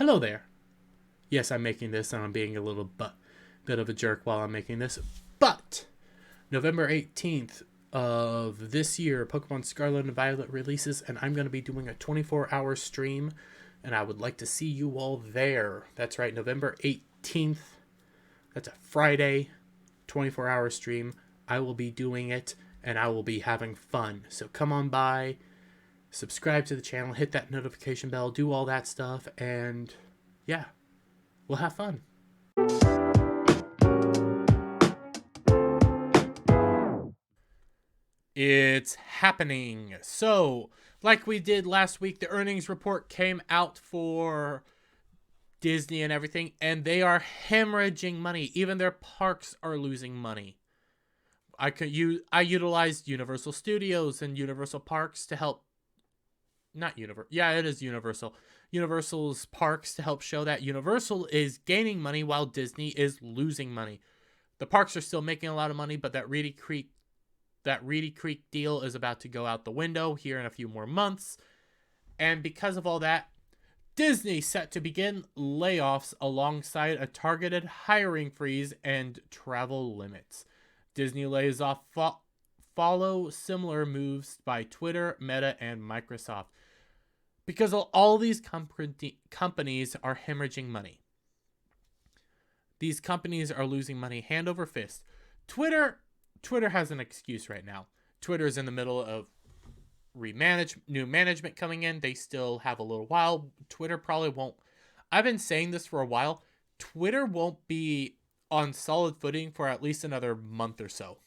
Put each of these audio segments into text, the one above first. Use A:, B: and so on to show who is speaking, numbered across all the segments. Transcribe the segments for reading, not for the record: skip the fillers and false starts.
A: Hello there. Yes, I'm making this and I'm being a bit of a jerk while I'm making this. But November 18th of this year, Pokemon Scarlet and Violet releases, and I'm going to be doing a 24-hour stream, and I would like to see you all there. That's right, November 18th. That's a Friday, 24-hour stream. I will be doing it, and I will be having fun. So come on by, subscribe to the channel, hit that notification bell, do all that stuff, and yeah, we'll have fun. It's happening. So, like we did last week, the earnings report came out for Disney and everything, and they are hemorrhaging money. Even their parks are losing money. I utilized Universal Studios and Universal Parks to help. Not Universal. Yeah, it is Universal. Universal's parks to help show that Universal is gaining money while Disney is losing money. The parks are still making a lot of money, but that Reedy Creek deal is about to go out the window here in a few more months. And because of all that, Disney set to begin layoffs alongside a targeted hiring freeze and travel limits. Disney lays off follow similar moves by Twitter, Meta, and Microsoft. Because all these companies are hemorrhaging money. These companies are losing money hand over fist. Twitter has an excuse right now. Twitter is in the middle of new management coming in. They still have a little while. Twitter probably won't. I've been saying this for a while. Twitter won't be on solid footing for at least another month or so.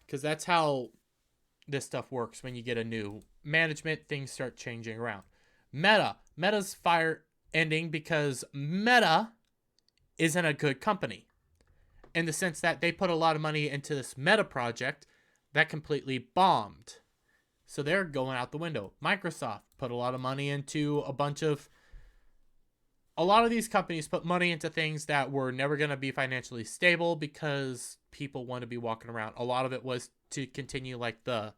A: Because that's how this stuff works. When you get a new management, things start changing around. Meta's fire ending because Meta isn't a good company. In the sense that they put a lot of money into this Meta project that completely bombed. So they're going out the window. Microsoft put a lot of money into a lot of these companies put money into things that were never going to be financially stable because people want to be walking around. A lot of it was to continue like the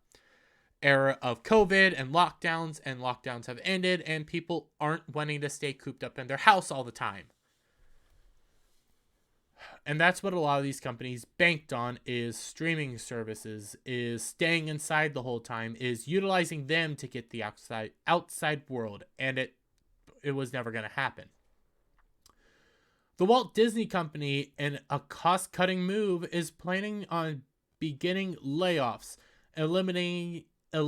A: era of COVID and lockdowns have ended, and people aren't wanting to stay cooped up in their house all the time. And that's what a lot of these companies banked on, is streaming services, is staying inside the whole time, is utilizing them to get the outside world, and it was never going to happen. The Walt Disney Company, in a cost-cutting move, is planning on beginning layoffs, implementing a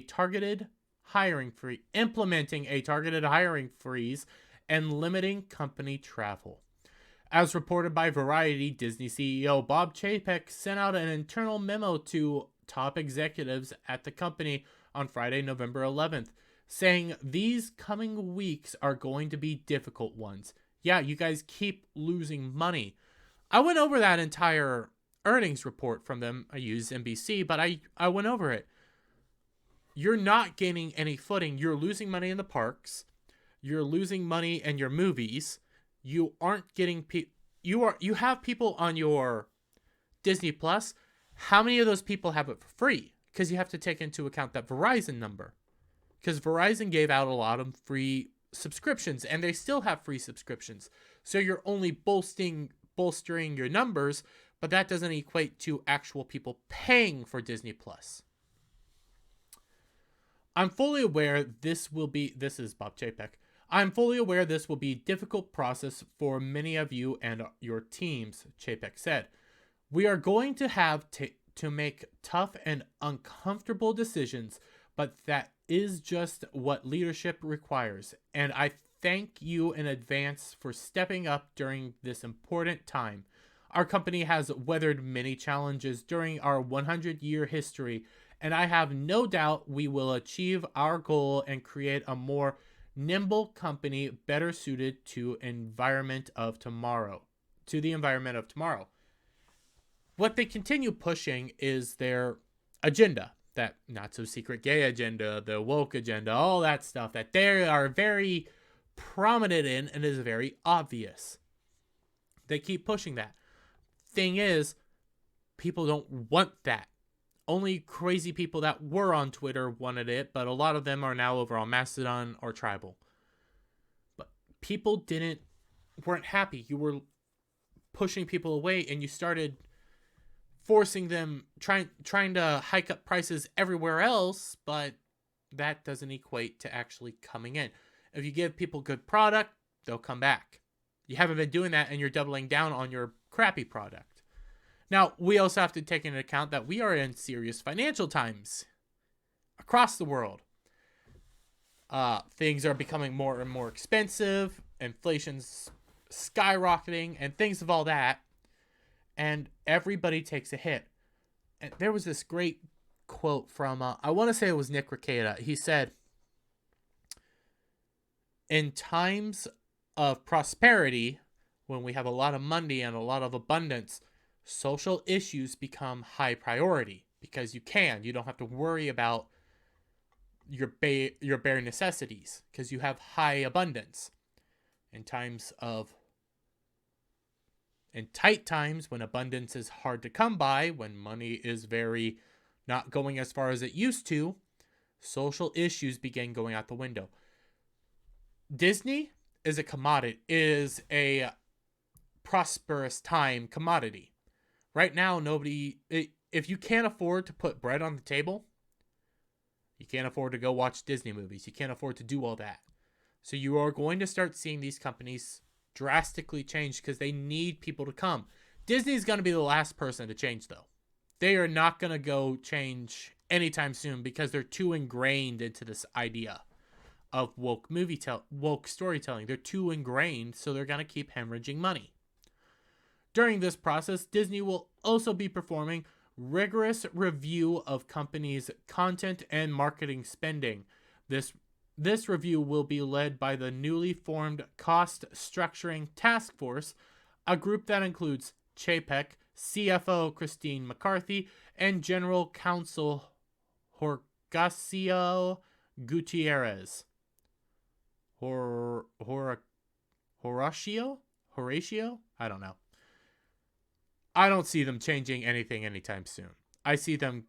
A: targeted hiring freeze, and limiting company travel. As reported by Variety, Disney CEO Bob Chapek sent out an internal memo to top executives at the company on Friday, November 11th, saying these coming weeks are going to be difficult ones. Yeah, you guys keep losing money. I went over that entire earnings report from them. I used NBC, but I went over it. You're not gaining any footing. You're losing money in the parks. You're losing money in your movies. You aren't getting you have people on your Disney Plus. How many of those people have it for free? Because you have to take into account that Verizon number. Because Verizon gave out a lot of free subscriptions, and they still have free subscriptions. So you're only bolstering your numbers, but that doesn't equate to actual people paying for Disney Plus. I'm fully aware this is Bob Chapek. I'm fully aware this will be a difficult process for many of you and your teams, Chapek said. We are going to have to make tough and uncomfortable decisions, but that is just what leadership requires. And I thank you in advance for stepping up during this important time. Our company has weathered many challenges during our 100-year history, and I have no doubt we will achieve our goal and create a more nimble company better suited to the environment of tomorrow. What they continue pushing is their agenda, that not so secret gay agenda, the woke agenda, all that stuff that they are very prominent in and is very obvious. They keep pushing that. Thing is, people don't want that. Only crazy people that were on Twitter wanted it, but a lot of them are now over on Mastodon or Tribal. people weren't happy. You were pushing people away, and you started forcing them, trying to hike up prices everywhere else, but that doesn't equate to actually coming in. If you give people good product, they'll come back. You haven't been doing that, and you're doubling down on your crappy product. Now, we also have to take into account that we are in serious financial times across the world. Things are becoming more and more expensive. Inflation's skyrocketing and things of all that. And everybody takes a hit. And there was this great quote from, I want to say it was Nick Rekieta. He said, in times of prosperity, when we have a lot of money and a lot of abundance, social issues become high priority because you don't have to worry about your bare necessities because you have high abundance. In tight times, when abundance is hard to come by, when money is very not going as far as it used to, social issues begin going out the window. Disney is a prosperous time commodity. Right now, if you can't afford to put bread on the table, you can't afford to go watch Disney movies. You can't afford to do all that. So you are going to start seeing these companies drastically change because they need people to come. Disney's going to be the last person to change, though. They are not going to go change anytime soon because they're too ingrained into this idea of woke storytelling. They're too ingrained, so they're going to keep hemorrhaging money. During this process, Disney will also be performing rigorous review of companies' content and marketing spending. This review will be led by the newly formed Cost Structuring Task Force, a group that includes Chapek, CFO Christine McCarthy, and General Counsel Horacio Gutierrez. Horatio? I don't know. I don't see them changing anything anytime soon. I see them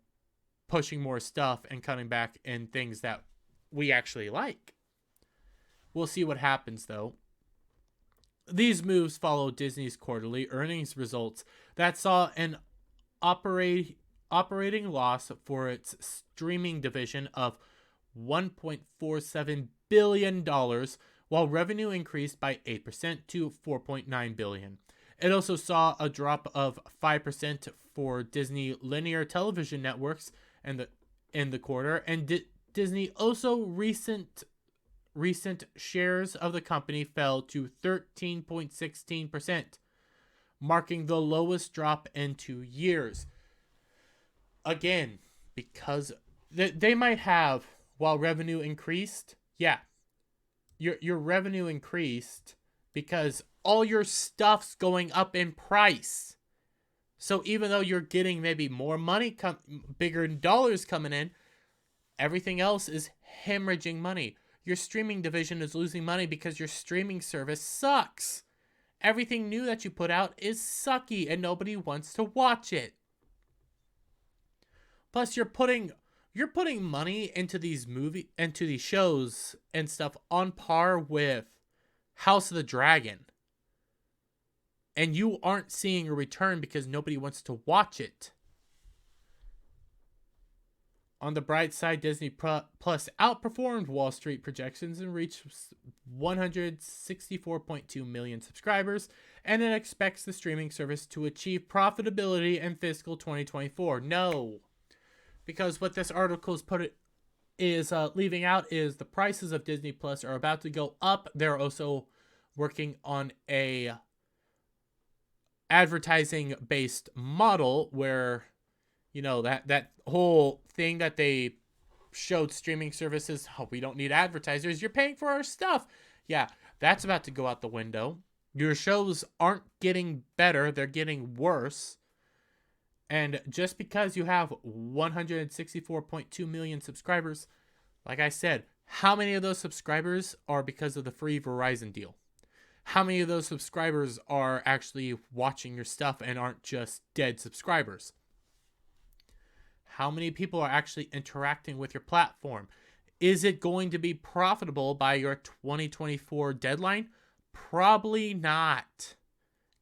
A: pushing more stuff and cutting back in things that we actually like. We'll see what happens, though. These moves follow Disney's quarterly earnings results that saw an operating loss for its streaming division of $1.47 billion, while revenue increased by 8% to $4.9 billion. It also saw a drop of 5% for Disney linear television networks in the quarter, and Disney also recent shares of the company fell to 13.16%, marking the lowest drop in 2 years. Again, because they might have, while revenue increased, your revenue increased because all your stuff's going up in price. So even though you're getting maybe more money, bigger dollars coming in, everything else is hemorrhaging money. Your streaming division is losing money because your streaming service sucks. Everything new that you put out is sucky and nobody wants to watch it. Plus, you're putting money into these shows and stuff on par with House of the Dragon. And you aren't seeing a return because nobody wants to watch it. On the bright side, Disney Plus outperformed Wall Street projections and reached 164.2 million subscribers, and it expects the streaming service to achieve profitability in fiscal 2024. No, because what this article is leaving out is the prices of Disney Plus are about to go up. They're also working on a advertising-based model where, that whole thing that they showed streaming services, we don't need advertisers, you're paying for our stuff. Yeah, that's about to go out the window. Your shows aren't getting better, they're getting worse. And just because you have 164.2 million subscribers, like I said, how many of those subscribers are because of the free Verizon deal? How many of those subscribers are actually watching your stuff and aren't just dead subscribers? How many people are actually interacting with your platform? Is it going to be profitable by your 2024 deadline? Probably not.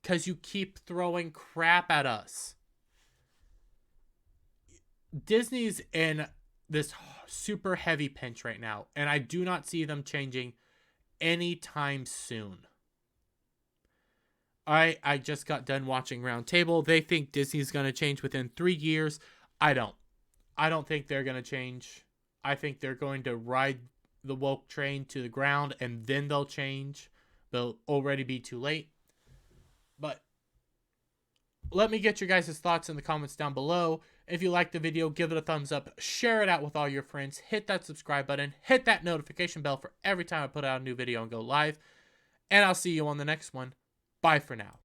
A: Because you keep throwing crap at us. Disney's in this super heavy pinch right now, and I do not see them changing anytime soon. I just got done watching Roundtable. They think Disney's going to change within 3 years. I don't. I don't think they're going to change. I think they're going to ride the woke train to the ground, and then they'll change. They'll already be too late. But let me get your guys' thoughts in the comments down below. If you liked the video, give it a thumbs up. Share it out with all your friends. Hit that subscribe button. Hit that notification bell for every time I put out a new video and go live. And I'll see you on the next one. Bye for now.